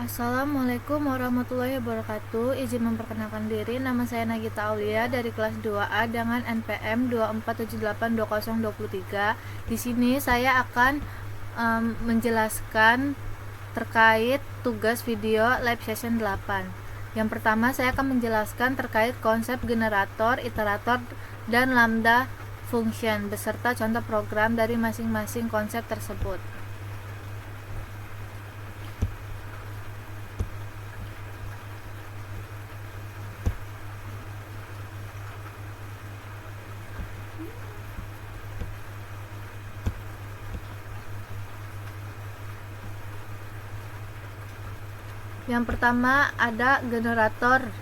Assalamualaikum warahmatullahi wabarakatuh. Izin memperkenalkan diri, nama saya Nagita Aulia dari kelas 2A dengan NPM 24782023. Di sini saya akan menjelaskan terkait tugas video live session 8. Yang pertama, saya akan menjelaskan terkait konsep generator, iterator, dan lambda function beserta contoh program dari masing-masing konsep tersebut. Yang pertama ada generator.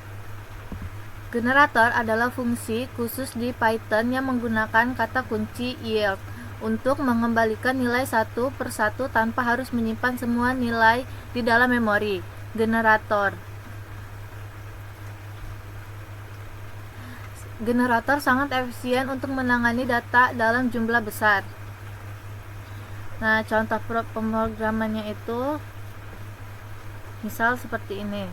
Generator adalah fungsi khusus di Python yang menggunakan kata kunci yield untuk mengembalikan nilai satu per satu tanpa harus menyimpan semua nilai di dalam memori. Generator sangat efisien untuk menangani data dalam jumlah besar. Nah, contoh pemrogramannya itu misal seperti ini.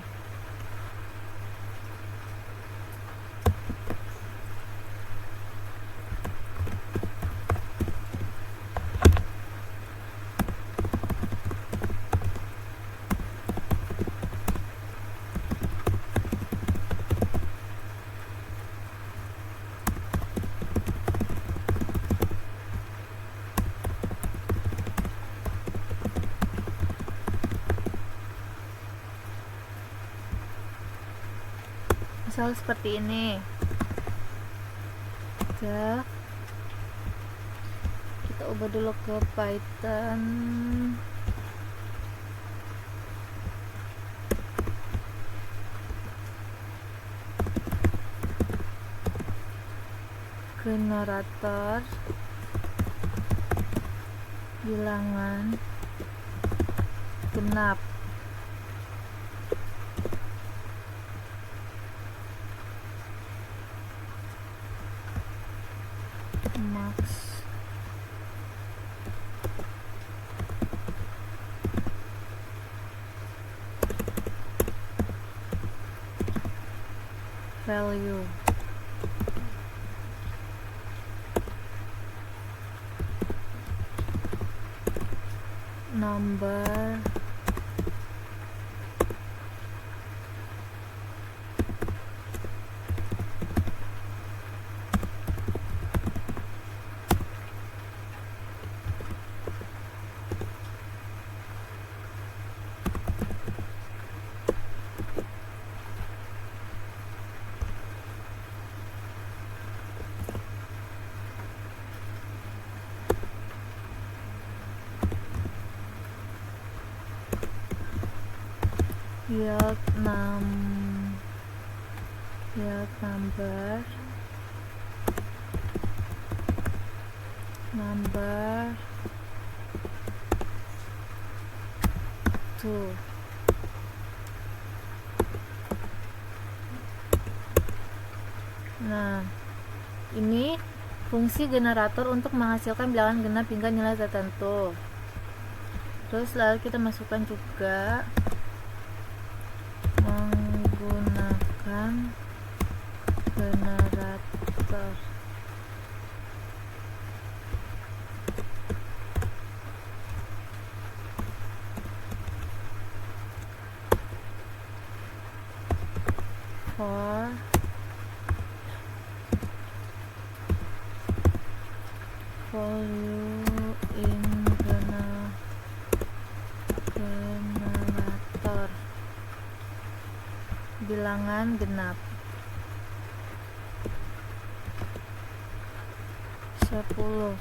Misal seperti ini. Oke, kita ubah dulu ke Python. Generator bilangan genap. Max value number yield number 2. Nah, ini fungsi generator untuk menghasilkan bilangan genap hingga nilai tertentu. Terus lalu kita masukkan juga menggunakan generator. For value in generator bilangan genap 10.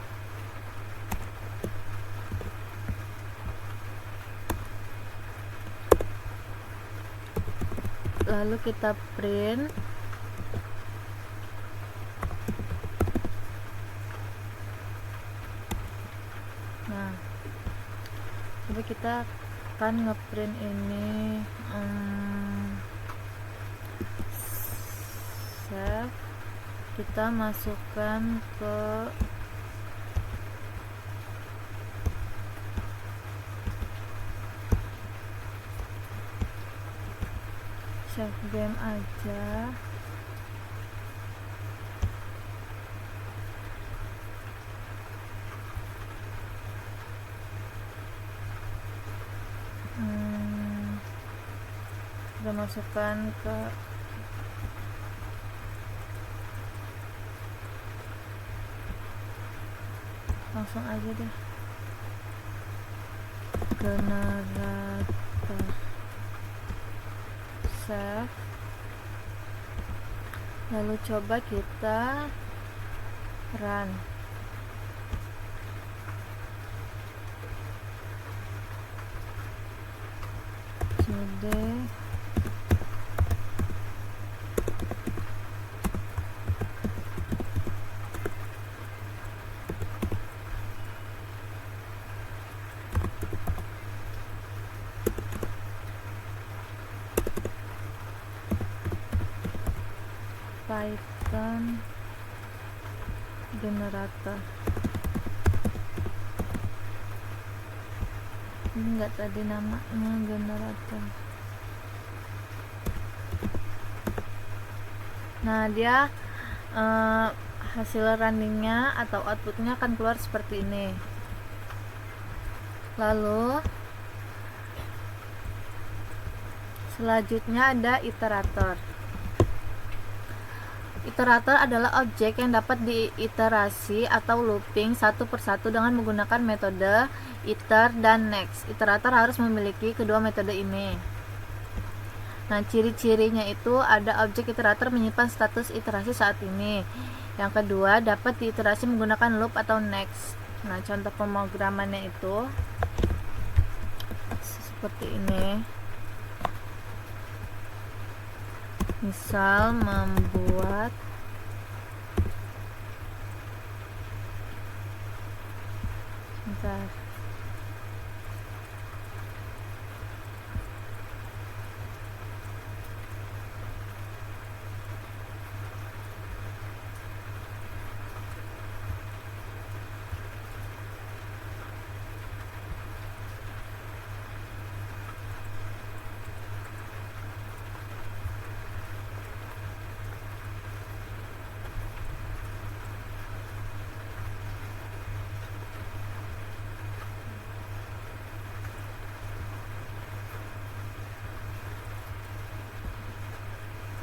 Lalu kita print. Nah, jadi kita akan ngeprint ini. Save, kita masukkan ke save game aja. Kita masukkan ke langsung aja deh generator, save, lalu coba kita run. cd Python generator. Ini enggak tadi namanya generator. Nah, dia hasil runningnya atau outputnya akan keluar seperti ini. Lalu selanjutnya ada iterator. Iterator adalah objek yang dapat diiterasi atau looping satu persatu dengan menggunakan metode iter dan next. Iterator harus memiliki kedua metode ini. Nah, ciri-cirinya itu ada objek iterator menyimpan status iterasi saat ini. Yang kedua, dapat diiterasi menggunakan loop atau next. Nah, contoh pemrogramannya itu seperti ini. Misal membuat bentar.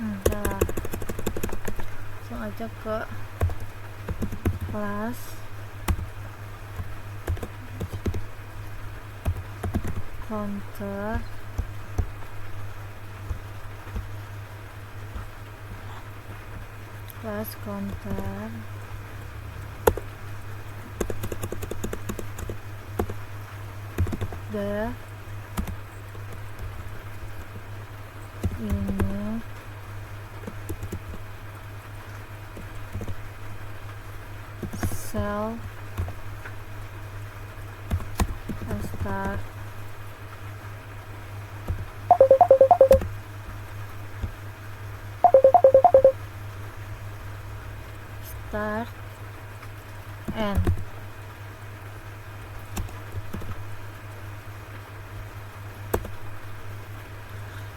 Nah, langsung aja ke kelas counter the ini cell start end.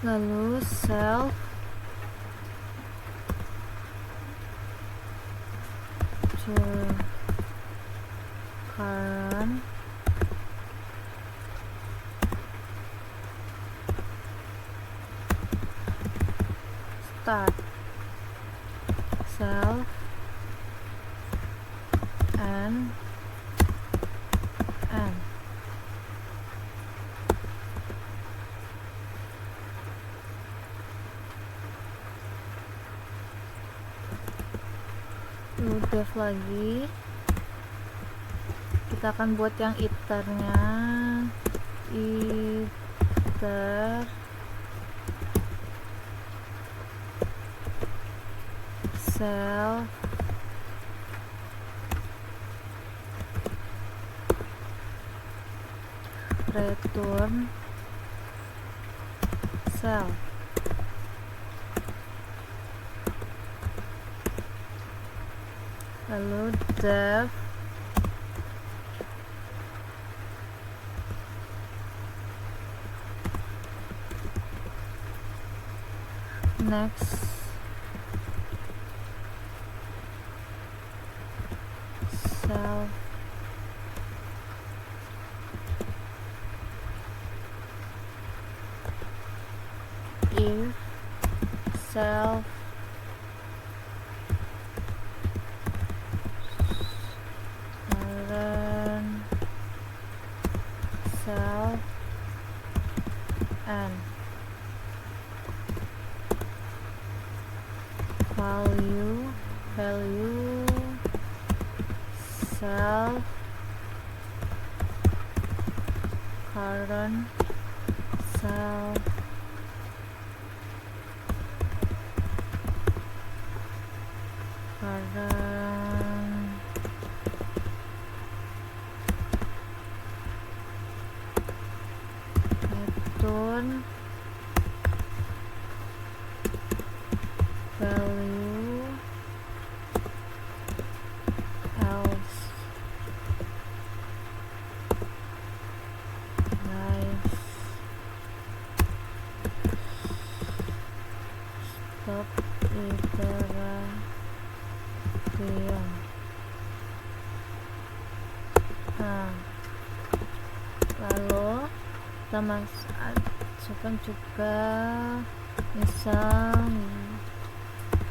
Lalu self to current start self and end. Udah lagi kita akan buat yang iternya, iter self return self. Lalu def next self if self current self and value self current self current return value else. Nice. Stop iteration. Nah, lalu kita masukkan juga misal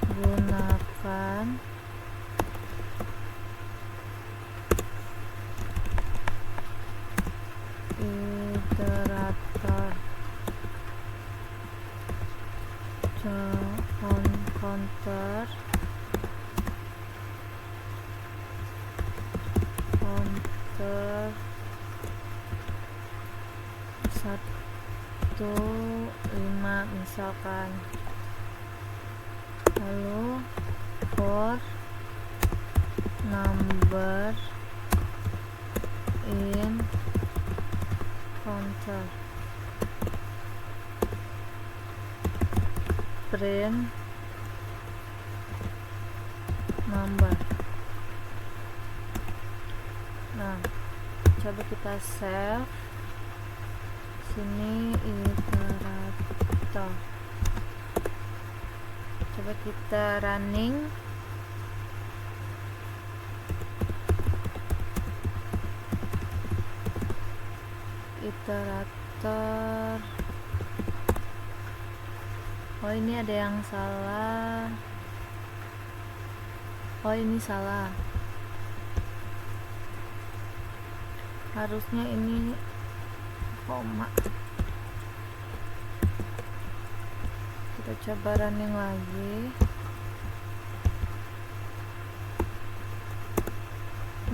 gunakan iterator counter satu 5 misalkan, lalu for number in counter print number. Nah, coba kita save sini iterator, coba kita running. Iterator, oh ini ada yang salah, oh ini salah, harusnya ini koma. Kita coba running lagi.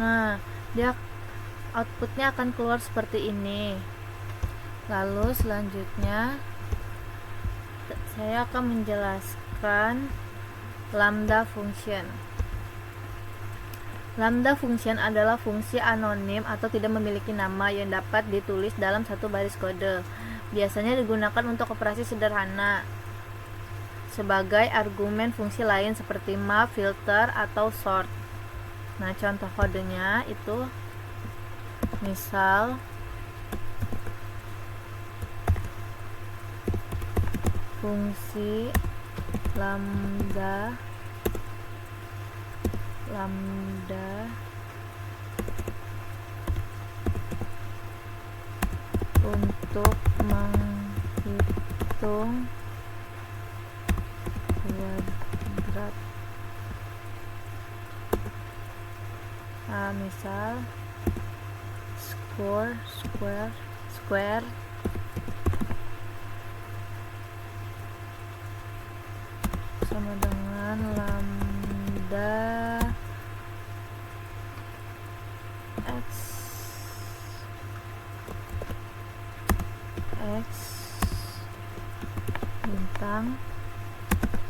Nah, dia outputnya akan keluar seperti ini. Lalu selanjutnya saya akan menjelaskan lambda function. Lambda function adalah fungsi anonim atau tidak memiliki nama yang dapat ditulis dalam satu baris kode. Biasanya digunakan untuk operasi sederhana sebagai argumen fungsi lain seperti map, filter, atau sort. Nah, contoh kodenya itu misal fungsi lambda untuk menghitung kuadrat. Nah, misal square sama dengan lambda x bintang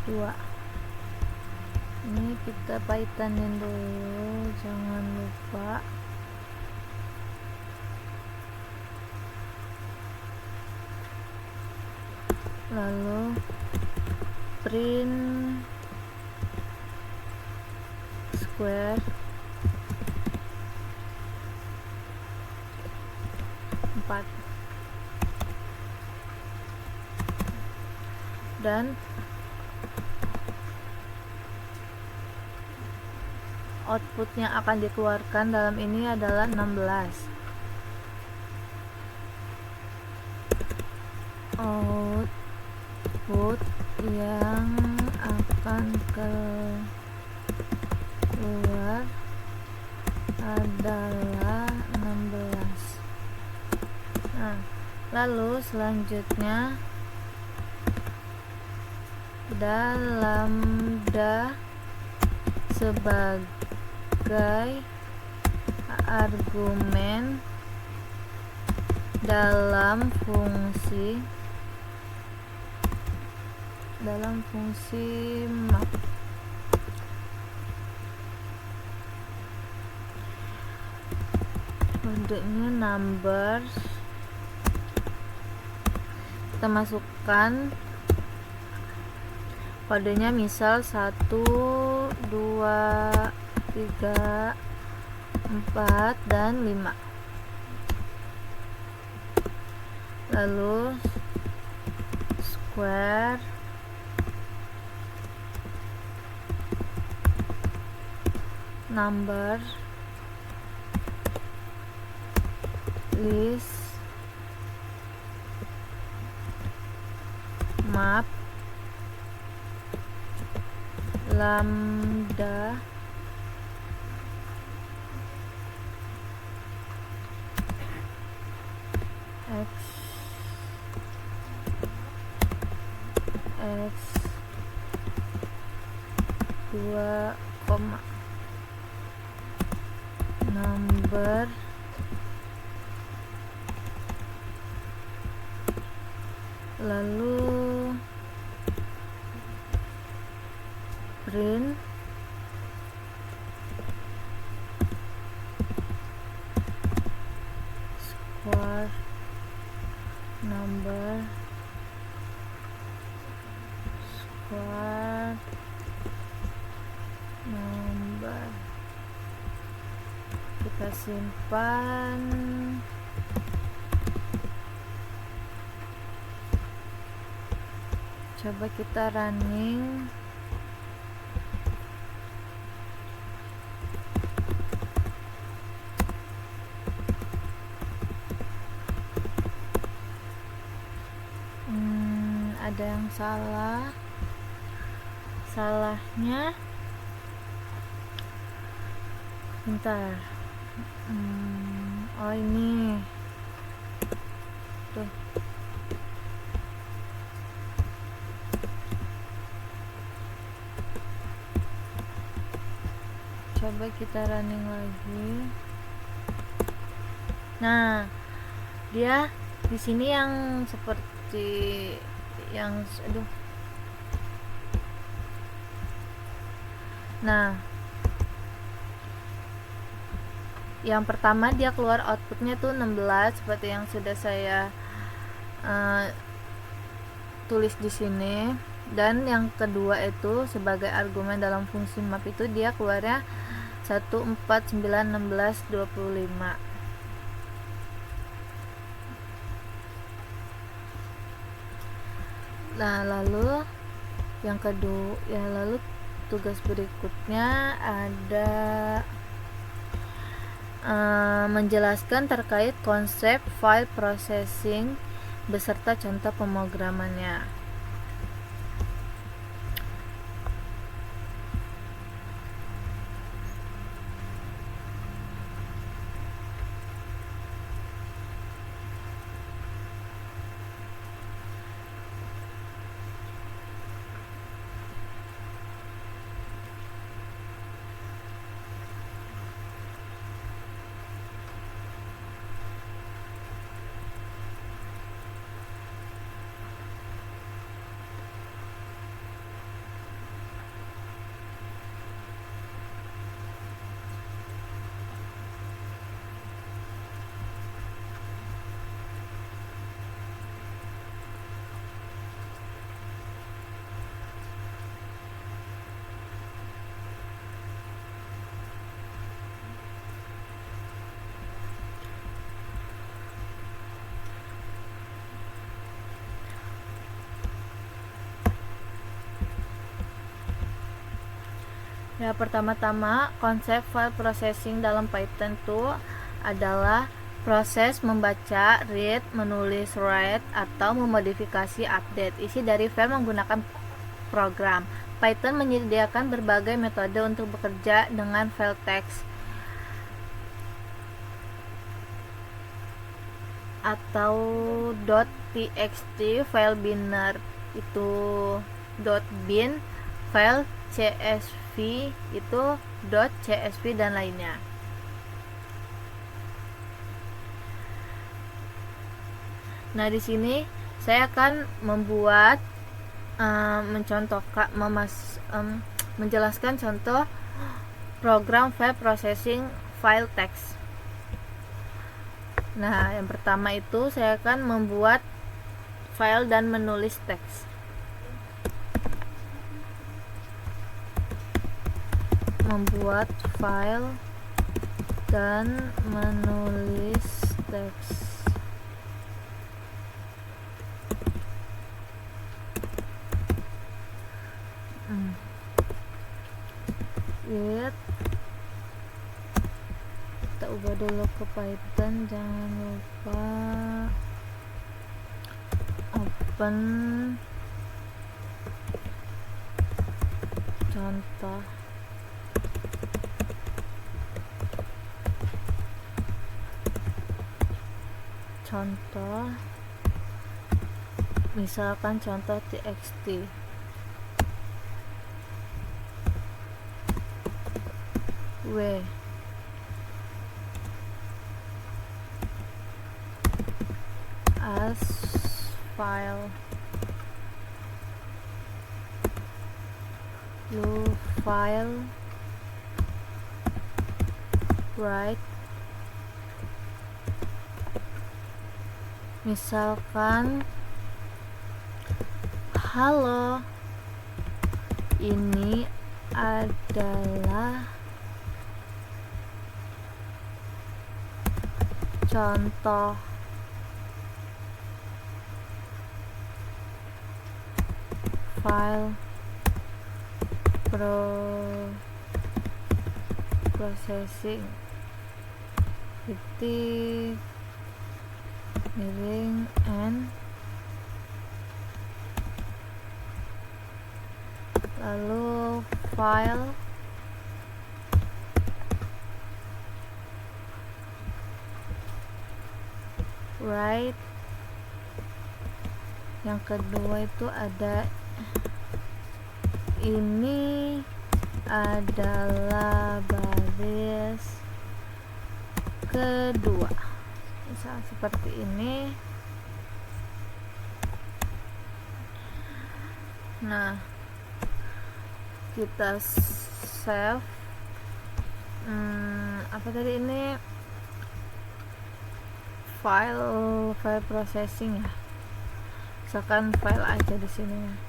2. Ini kita paitanin dulu, jangan lupa. Lalu print square 4 dan output yang akan dikeluarkan dalam ini adalah 16. Output yang akan keluar adalah 16. Nah, lalu selanjutnya lambda sebagai argumen dalam fungsi map. Kodenya numbers, kita masukkan kodenya misal 1, 2, 3, 4, dan 5. Lalu square number list map lambda x 2, number lalu print square number kita simpan. Coba kita running. Ada yang salahnya bentar. Oh ini tuh, coba kita running lagi. Nah, dia di sini yang seperti yang nah, yang pertama dia keluar outputnya tuh 16 seperti yang sudah saya tulis di sini, dan yang kedua itu sebagai argumen dalam fungsi map itu dia keluarnya 1, 4, 9, 16, 25. Nah, lalu yang kedua lalu tugas berikutnya ada menjelaskan terkait konsep file processing beserta contoh pemrogramannya. Ya, pertama-tama konsep file processing dalam Python itu adalah proses membaca, read, menulis, write, atau memodifikasi, update isi dari file menggunakan program. Python menyediakan berbagai metode untuk bekerja dengan file teks atau .txt, file binary itu .bin, file CSV itu .csv, dan lainnya. Nah, di sini saya akan membuat menjelaskan contoh program file processing file text. Nah, yang pertama itu saya akan membuat file dan menulis teks. Membuat file dan menulis teks. Wait, kita ubah dulu ke Python, jangan lupa open contoh. Misalkan contoh txt. As file write, misalkan halo, ini adalah contoh file processing titik miring n, lalu file write. Yang kedua itu ada ini adalah baris kedua, misal seperti ini. Nah, kita save apa tadi ini file processing ya, misalkan file aja di sini.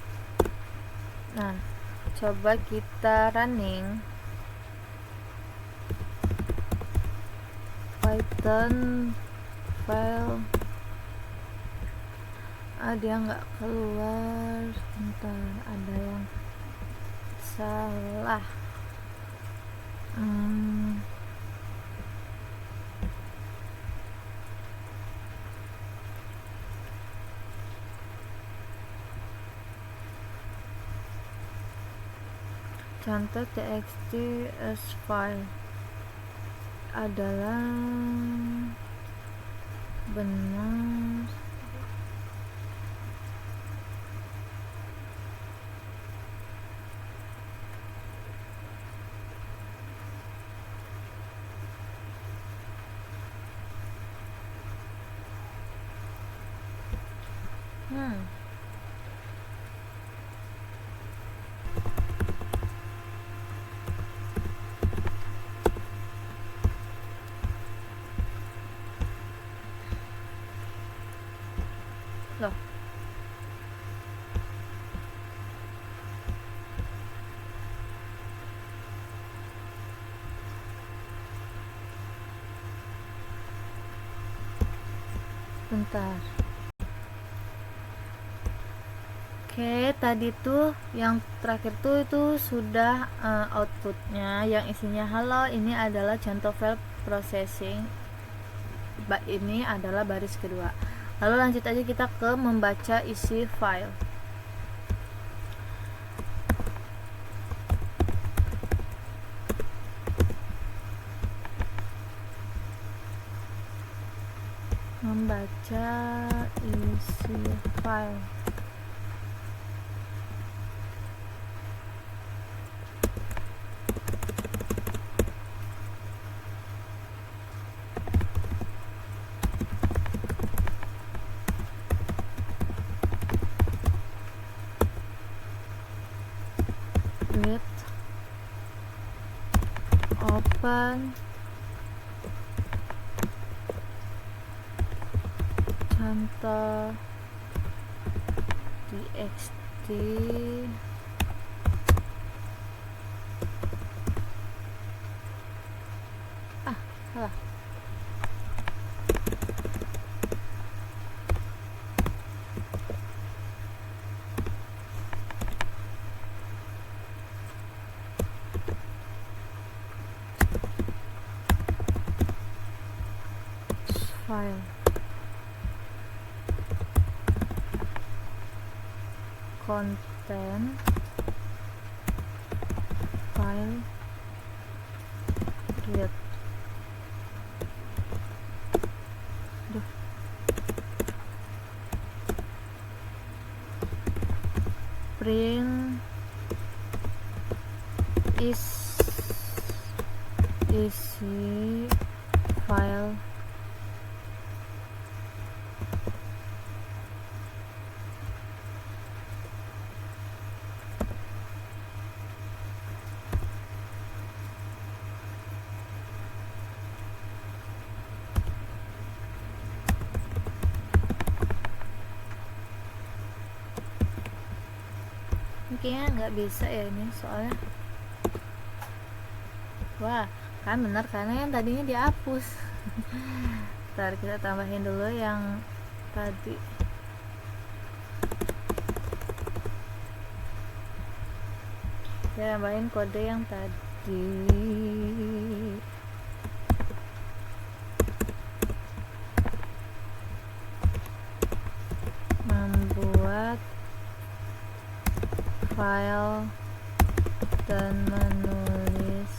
Nah, coba kita running Python file. Dia nggak keluar, bentar, ada yang salah. Contoh txt as file adalah benar. Loh, bentar, Oke, tadi tuh yang terakhir tuh itu sudah outputnya yang isinya halo, ini adalah contoh file processing, ini adalah baris kedua. Lalu lanjut aja kita ke membaca isi file. Membaca isi file. With open contoh txt salah. File content file read. Print isi file kayaknya nggak bisa ya ini soalnya. Wah, kan bener karena yang tadinya dihapus. Ntar kita tambahin dulu yang tadi. Kita tambahin kode yang tadi. Membuat file dan menulis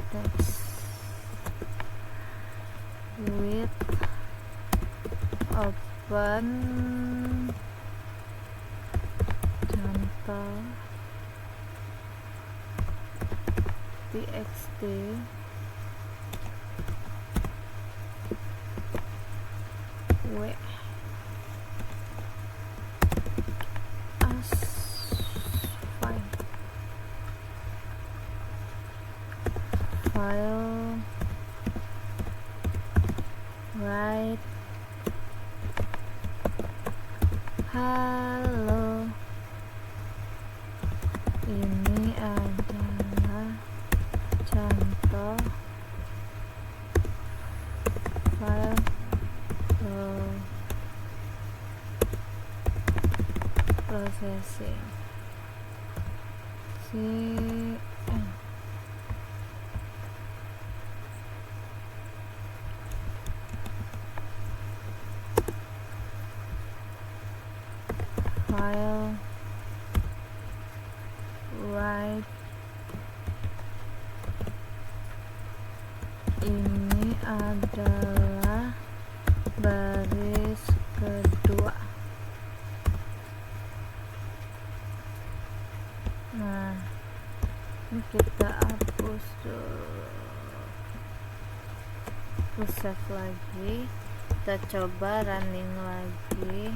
teks with open contoh txt w as file write halo, ini adalah contoh file processing file write ini adalah baris kedua. Nah, ini kita hapus dulu, terus save lagi, kita coba running lagi.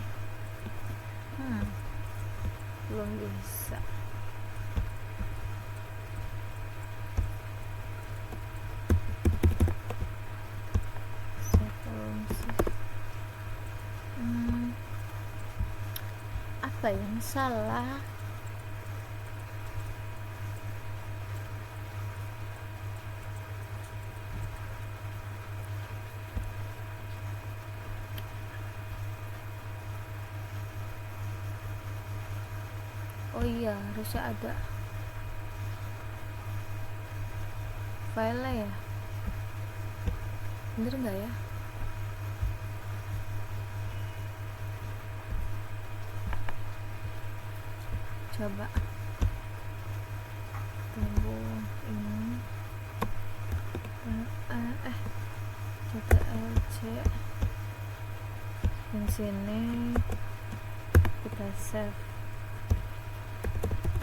Belum bisa. Apa yang salah? Oh iya, harusnya ada filenya ya, bener nggak ya? Coba tunggu ini ctlc di sini kita save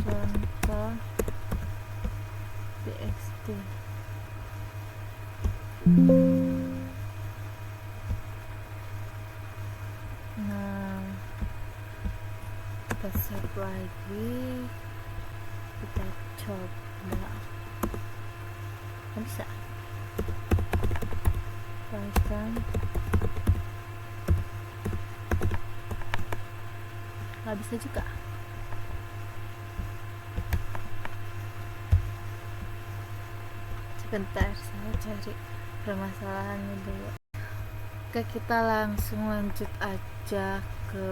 contoh txt. Nah, kita save lagi, kita coba, nggak bisa. Python nggak bisa juga. Sebentar, saya cari permasalahannya dulu. Oke, kita langsung lanjut aja ke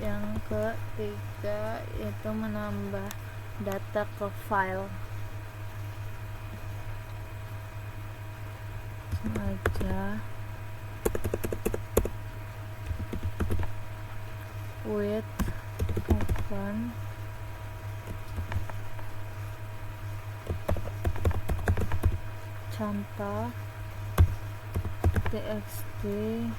yang ketiga, yaitu menambah data ke file. Aja with open contoh txt file.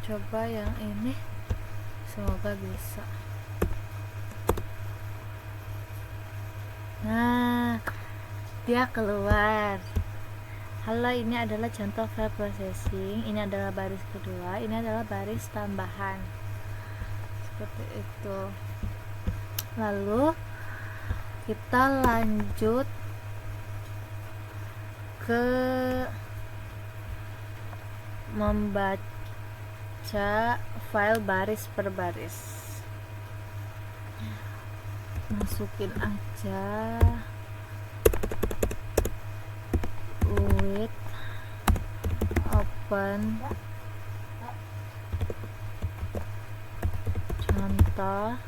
Coba yang ini, semoga bisa. Nah, dia keluar. Halo, ini adalah contoh file processing, ini adalah baris kedua, ini adalah baris tambahan, seperti itu. Lalu kita lanjut ke membaca file baris per baris. Masukin aja with open contoh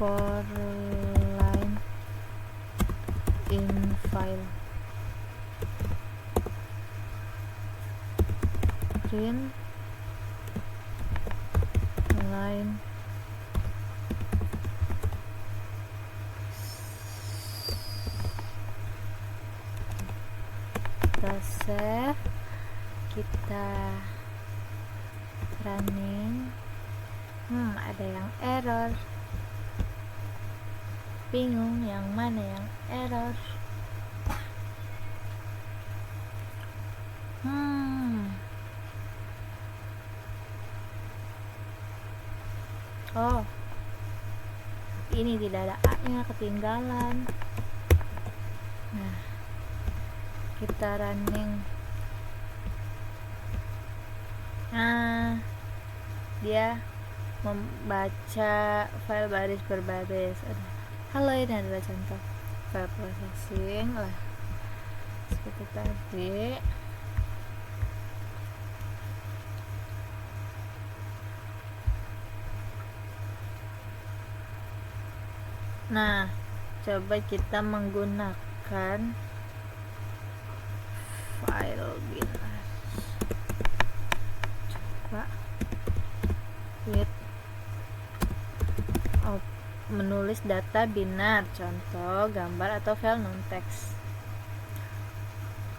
for line in file print line kita save, kita running. Ada yang error, bingung yang mana yang error. Oh, ini tidak ada A nya, ketinggalan. Nah, kita running. Nah, dia membaca file baris per baris. Halo, ini adalah contoh file processing lah, seperti tadi. Nah, coba kita menggunakan file binar. Coba menulis data binar, contoh gambar atau file non-text.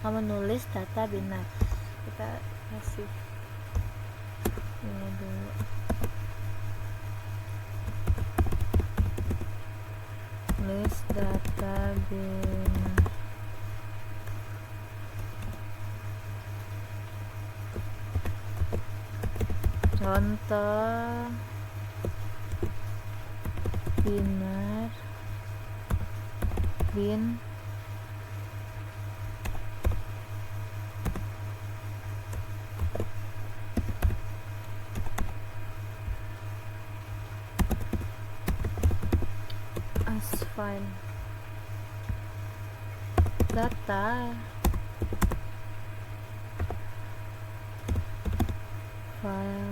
Menulis data binar, kita kasih ini dulu. Nulis data binar. Contoh binar bin as file data file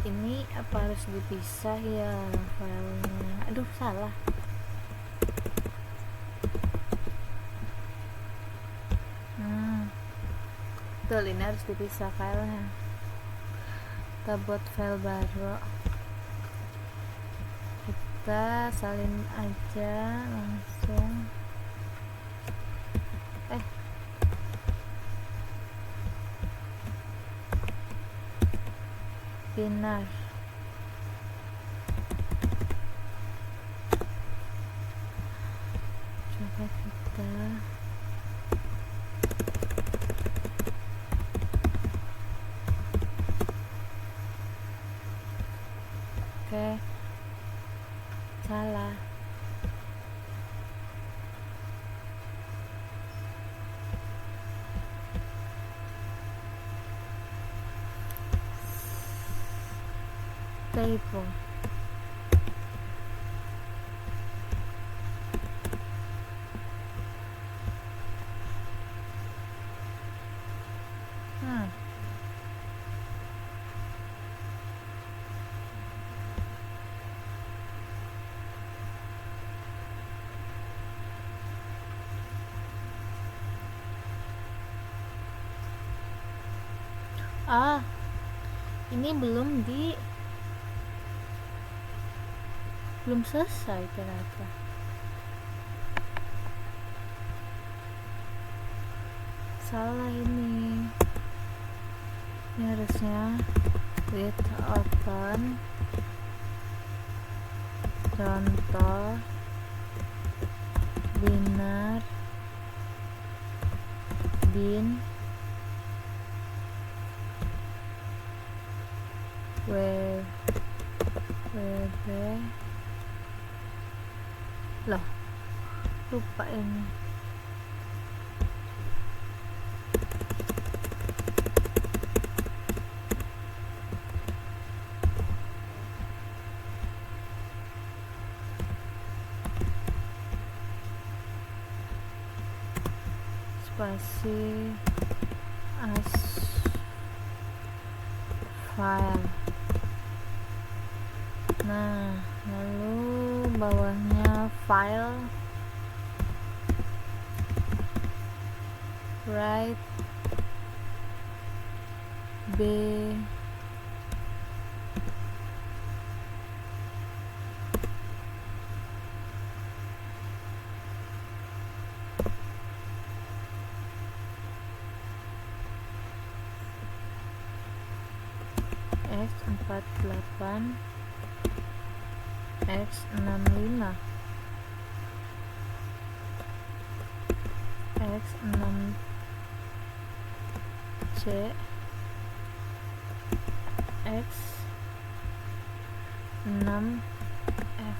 ini apa harus dipisah ya filenya? Aduh, salah. Betul, ini harus dipisah filenya. Kita buat file baru, kita salin aja langsung. Binar. Coba kita salah. Typo. Ini belum selesai ternyata. Salah ini harusnya with open contoh binar bin wb loh, lupa ini. Spasi as file Nah, lalu bawahnya file, write B X48 X65 X6C X6F.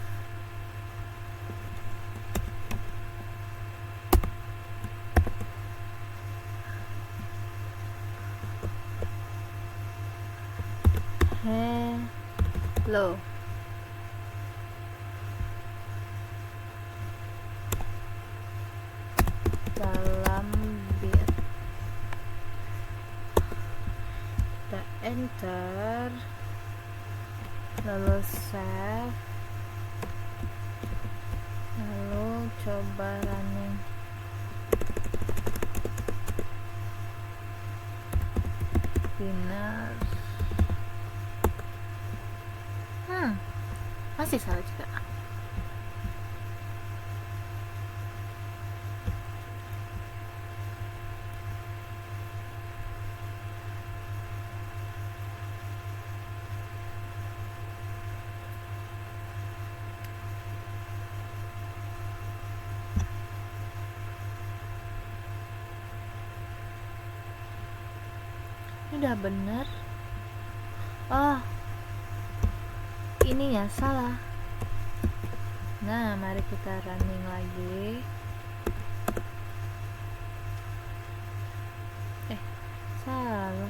Hello. Dalam bit kita enter, lalu save, lalu coba running. Benar. Masih salah juga. Ini udah bener. Oh, ini ya salah. Nah, mari kita running lagi. Salah.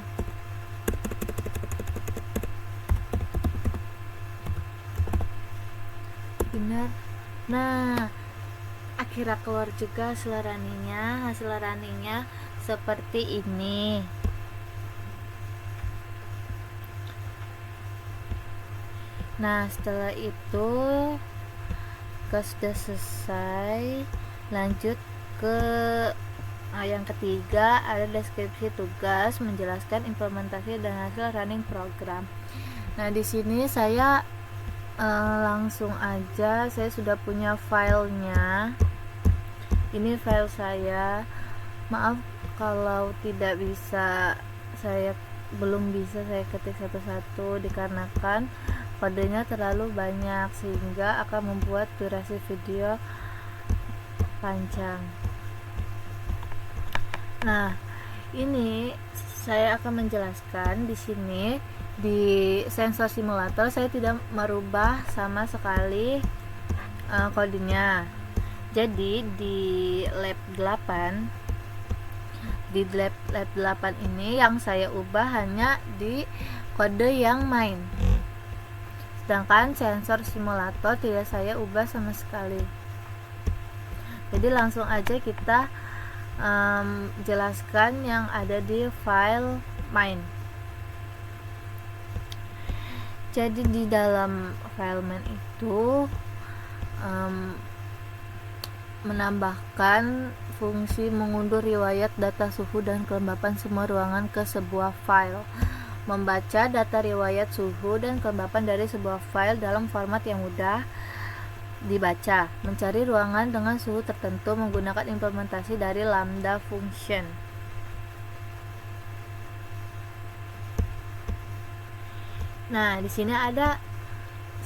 Benar. Nah, akhirnya keluar juga hasil runningnya seperti ini. Nah, setelah itu sudah selesai, lanjut ke yang ketiga, ada deskripsi tugas menjelaskan implementasi dan hasil running program. Nah, di sini saya langsung aja, saya sudah punya filenya. Ini file saya. Maaf kalau tidak bisa, belum bisa saya ketik satu-satu dikarenakan kodenya terlalu banyak sehingga akan membuat durasi video panjang. Nah, ini saya akan menjelaskan di sini di sensor simulator saya tidak merubah sama sekali kodenya. Jadi di lab 8 ini yang saya ubah hanya di kode yang main. Sedangkan sensor simulator tidak saya ubah sama sekali. Jadi langsung aja kita jelaskan yang ada di file main. Jadi di dalam file main itu menambahkan fungsi mengunduh riwayat data suhu dan kelembapan semua ruangan ke sebuah file, membaca data riwayat suhu dan kelembapan dari sebuah file dalam format yang mudah dibaca, mencari ruangan dengan suhu tertentu menggunakan implementasi dari lambda function. Nah, di sini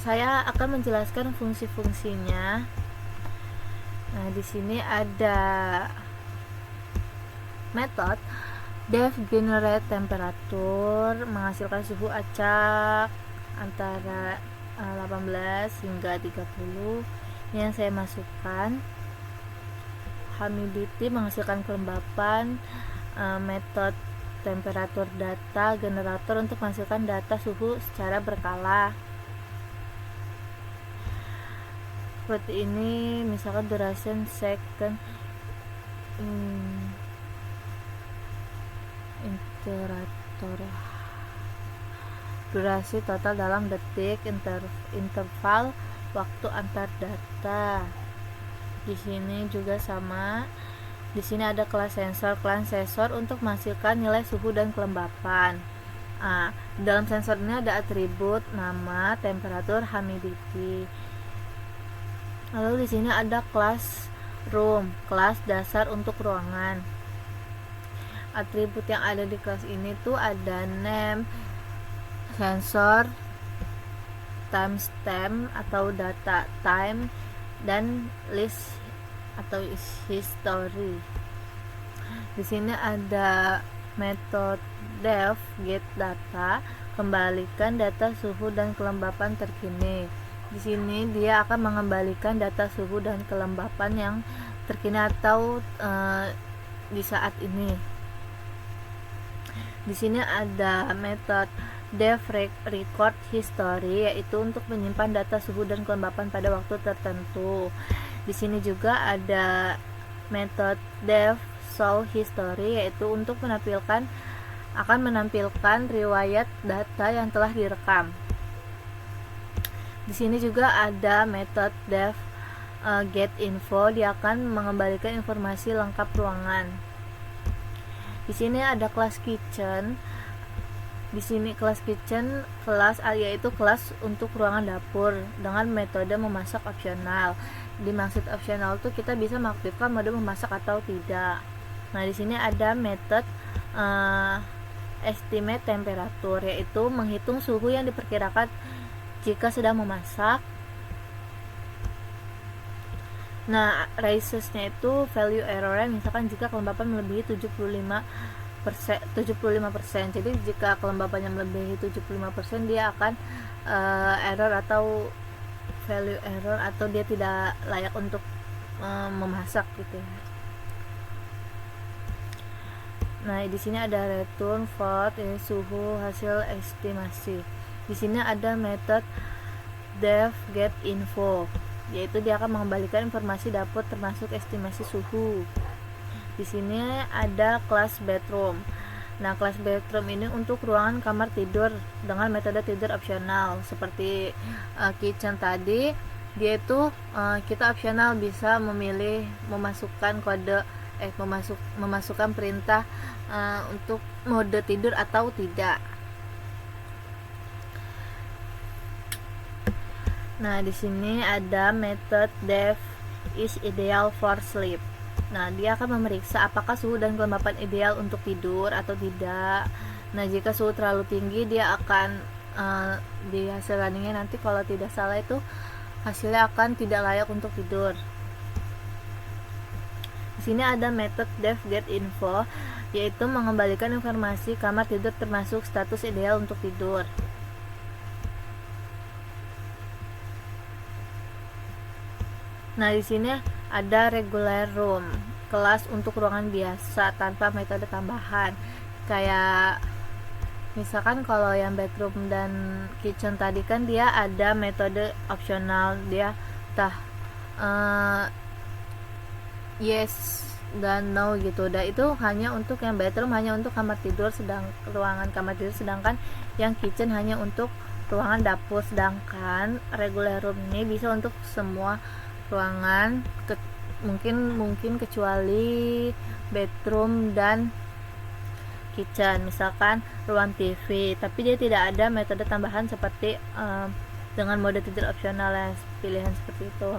saya akan menjelaskan fungsi-fungsinya. Nah, di sini ada metode def generate temperatur, menghasilkan suhu acak antara 18 hingga 30. Ini yang saya masukkan. Humidity menghasilkan kelembapan. Metode temperatur data generator untuk menghasilkan data suhu secara berkala. Seperti ini, misalkan duration second iterator. durasi total dalam detik, interval waktu antar data. Di sini juga sama. Di sini ada kelas sensor. Kelas sensor untuk menghasilkan nilai suhu dan kelembapan. Dalam sensor ini ada atribut nama, temperatur, humidity. Lalu di sini ada kelas room, kelas dasar untuk ruangan. Atribut yang ada di kelas ini tuh ada name, sensor, timestamp atau data time, dan list atau history. Di sini ada metode def get data, kembalikan data suhu dan kelembapan terkini. Di sini dia akan mengembalikan data suhu dan kelembapan yang terkini atau di saat ini. Di sini ada metode def record history, yaitu untuk menyimpan data suhu dan kelembapan pada waktu tertentu. Di sini juga ada metode def show history, yaitu untuk akan menampilkan riwayat data yang telah direkam. Di sini juga ada metode def get info, dia akan mengembalikan informasi lengkap ruangan. Di sini ada kelas kitchen. Di sini kelas kitchen, yaitu kelas untuk ruangan dapur dengan metode memasak opsional. Dimaksud opsional tuh kita bisa mengaktifkan mode memasak atau tidak. Nah, di sini ada metode estimate temperatur, yaitu menghitung suhu yang diperkirakan jika sedang memasak. Nah, raises-nya itu value error-nya misalkan jika kelembapan melebihi 75%. Jadi jika kelembapannya melebihi 75%, dia akan error atau value error, atau dia tidak layak untuk memasak gitu ya. Nah, di sini ada return vote, suhu hasil estimasi. Di sini ada metode def get info, yaitu dia akan mengembalikan informasi dapur termasuk estimasi suhu. Di sini ada kelas bedroom. Nah, kelas bedroom ini untuk ruangan kamar tidur dengan metode tidur opsional. Seperti kitchen tadi, dia itu kita opsional bisa memilih memasukkan memasukkan perintah untuk mode tidur atau tidak. Nah, di sini ada metode def is ideal for sleep. Nah, dia akan memeriksa apakah suhu dan kelembapan ideal untuk tidur atau tidak. Nah, jika suhu terlalu tinggi, dia akan di hasil runningnya nanti kalau tidak salah itu hasilnya akan tidak layak untuk tidur. Di sini ada metode def get info, yaitu mengembalikan informasi kamar tidur termasuk status ideal untuk tidur. Nah, di sini ada regular room, kelas untuk ruangan biasa tanpa metode tambahan. Kayak misalkan kalau yang bedroom dan kitchen tadi kan dia ada metode opsional, dia yes dan no gitu. Dan itu hanya untuk yang bedroom, hanya untuk kamar tidur, ruangan kamar tidur, sedangkan yang kitchen hanya untuk ruangan dapur. Sedangkan regular room ini bisa untuk semua ruangan, mungkin kecuali bedroom dan kitchen, misalkan ruang TV, tapi dia tidak ada metode tambahan seperti dengan mode tidur opsional ya, pilihan seperti itu.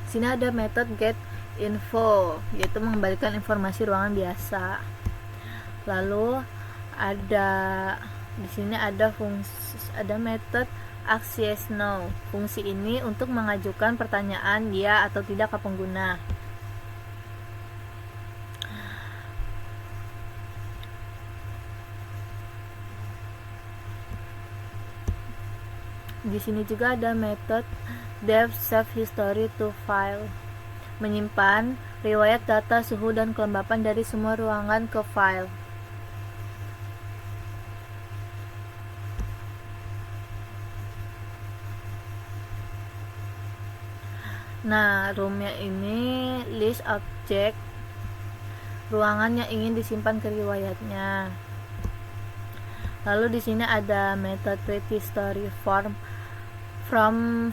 Sini ada metode get info, yaitu mengembalikan informasi ruangan biasa. Lalu di sini ada metode ask yes no. Fungsi ini untuk mengajukan pertanyaan ya atau tidak ke pengguna. Di sini juga ada metode def save history to file, menyimpan riwayat data suhu dan kelembapan dari semua ruangan ke file. Nah, roomnya ini list objek ruangan yang ingin disimpan ke riwayatnya. Lalu di sini ada method read history from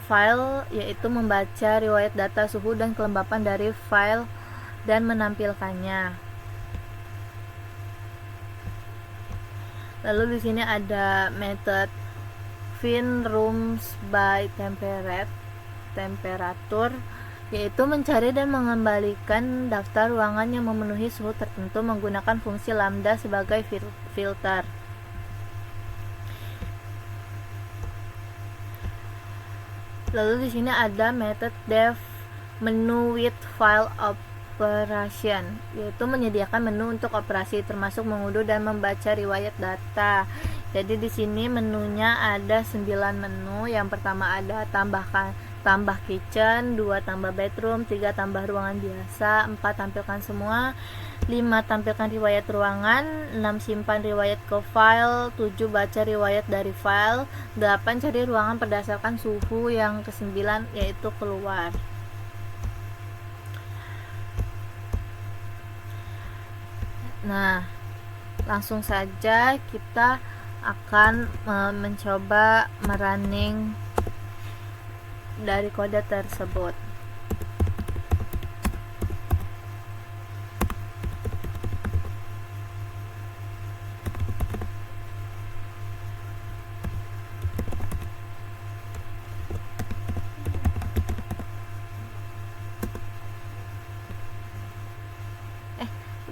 file, yaitu membaca riwayat data suhu dan kelembapan dari file dan menampilkannya. Lalu di sini ada method find rooms by temperatur, yaitu mencari dan mengembalikan daftar ruangan yang memenuhi suhu tertentu menggunakan fungsi lambda sebagai filter. Lalu di sini ada method dev menu with file operation, yaitu menyediakan menu untuk operasi termasuk mengunduh dan membaca riwayat data. Jadi di sini menunya ada 9 menu. Yang pertama ada tambah kitchen, 2 tambah bedroom, 3 tambah ruangan biasa, 4 tampilkan semua, 5 tampilkan riwayat ruangan, 6 simpan riwayat ke file, 7 baca riwayat dari file, 8 cari ruangan berdasarkan suhu, yang ke-9 yaitu keluar. Nah, langsung saja kita akan mencoba merunning dari kode tersebut.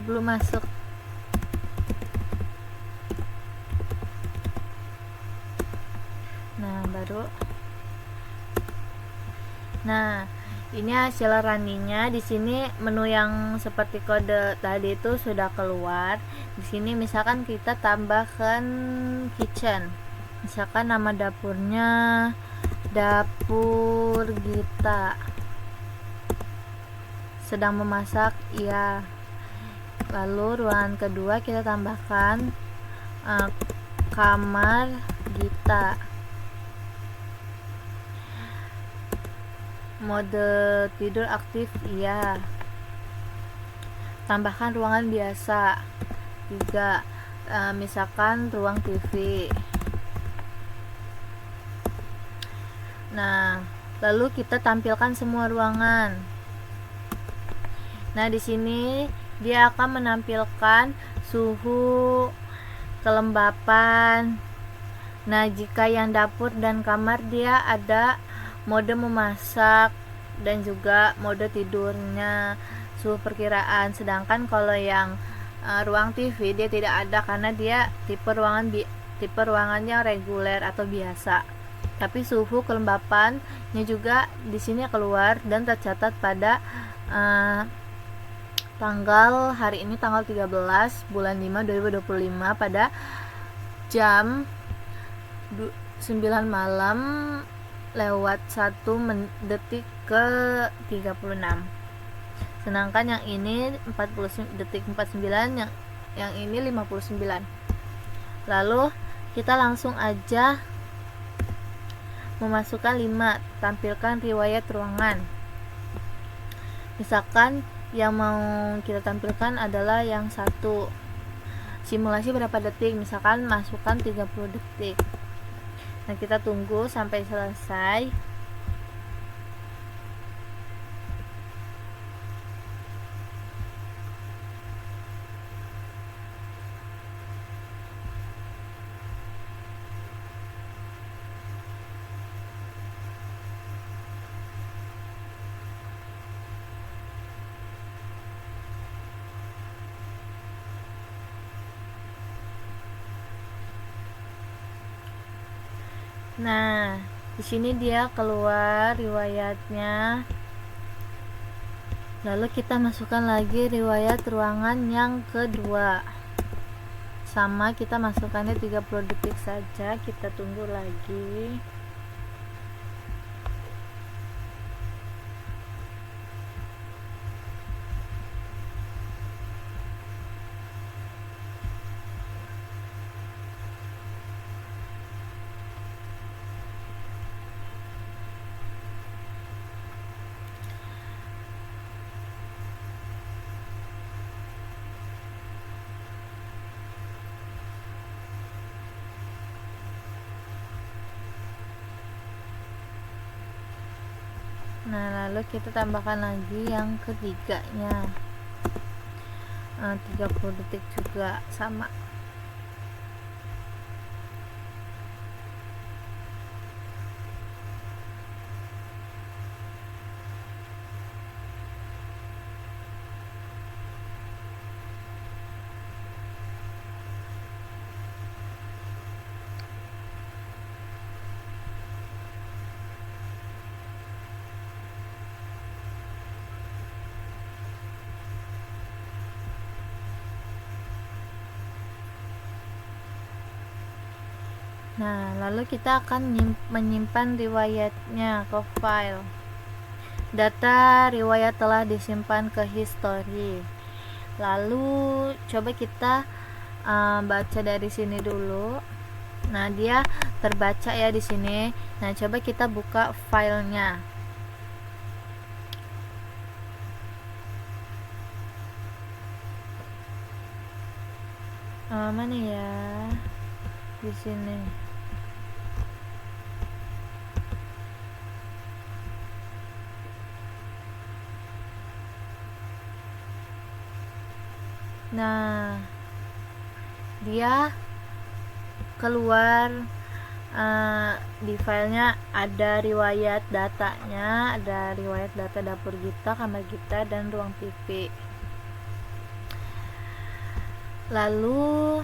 Belum masuk. Nah, ini hasil runningnya. Di sini menu yang seperti kode tadi itu sudah keluar. Di sini misalkan kita tambahkan kitchen. Misalkan nama dapurnya dapur Gita. Sedang memasak, iya. Lalu ruangan kedua kita tambahkan kamar Gita. Mode tidur aktif, iya. Tambahkan ruangan biasa 3, misalkan ruang TV. Nah, lalu kita tampilkan semua ruangan. Nah, di sini dia akan menampilkan suhu, kelembapan. Nah, jika yang dapur dan kamar dia ada mode memasak dan juga mode tidurnya, suhu perkiraan. Sedangkan kalau yang ruang TV dia tidak ada karena dia tipe ruangannya reguler atau biasa. Tapi suhu kelembapannya juga di sini keluar dan tercatat pada tanggal hari ini, tanggal 13 bulan 5 2025 pada jam 9 malam lewat 1 detik ke 36. Sedangkan yang ini 40 detik 49, yang ini 59. Lalu kita langsung aja memasukkan 5, tampilkan riwayat ruangan. Misalkan yang mau kita tampilkan adalah yang 1, simulasi berapa detik, misalkan masukkan 30 detik. Nah, kita tunggu sampai selesai. Nah, di sini dia keluar riwayatnya. Lalu kita masukkan lagi riwayat ruangan yang kedua. Sama, kita masukkannya 30 detik saja. Kita tunggu lagi. Nah, lalu kita tambahkan lagi yang ketiganya, 30 detik juga sama. Nah, lalu kita akan menyimpan riwayatnya ke file. Data riwayat telah disimpan ke history. Lalu coba kita baca dari sini dulu. Nah, dia terbaca ya di sini. Nah, coba kita buka filenya. Mana ya? Di sini. Nah, dia keluar di filenya ada riwayat datanya, ada riwayat data dapur kita, kamar kita, dan ruang TV. Lalu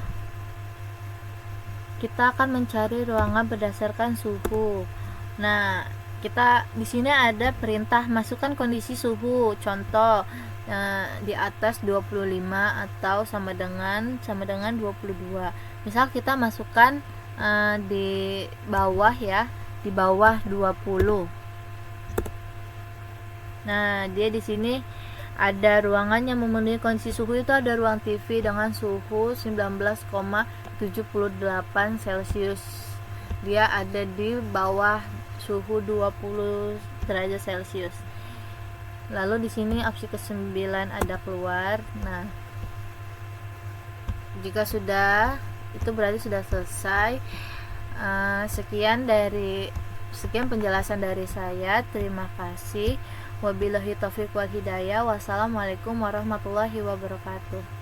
kita akan mencari ruangan berdasarkan suhu. Nah, kita di sini ada perintah masukkan kondisi suhu. Contoh, di atas 25 atau sama dengan 22. Misal kita masukkan di bawah ya, di bawah 20. Nah, dia di sini ada ruangan yang memenuhi kondisi suhu itu ada ruang TV dengan suhu 19,78 Celcius. Dia ada di bawah suhu 20 derajat Celcius. Lalu di sini opsi ke-9 ada keluar. Nah, jika sudah, itu berarti sudah selesai. Sekian penjelasan dari saya. Terima kasih. Wabillahi taufiq wal hidayah. Wassalamualaikum warahmatullahi wabarakatuh.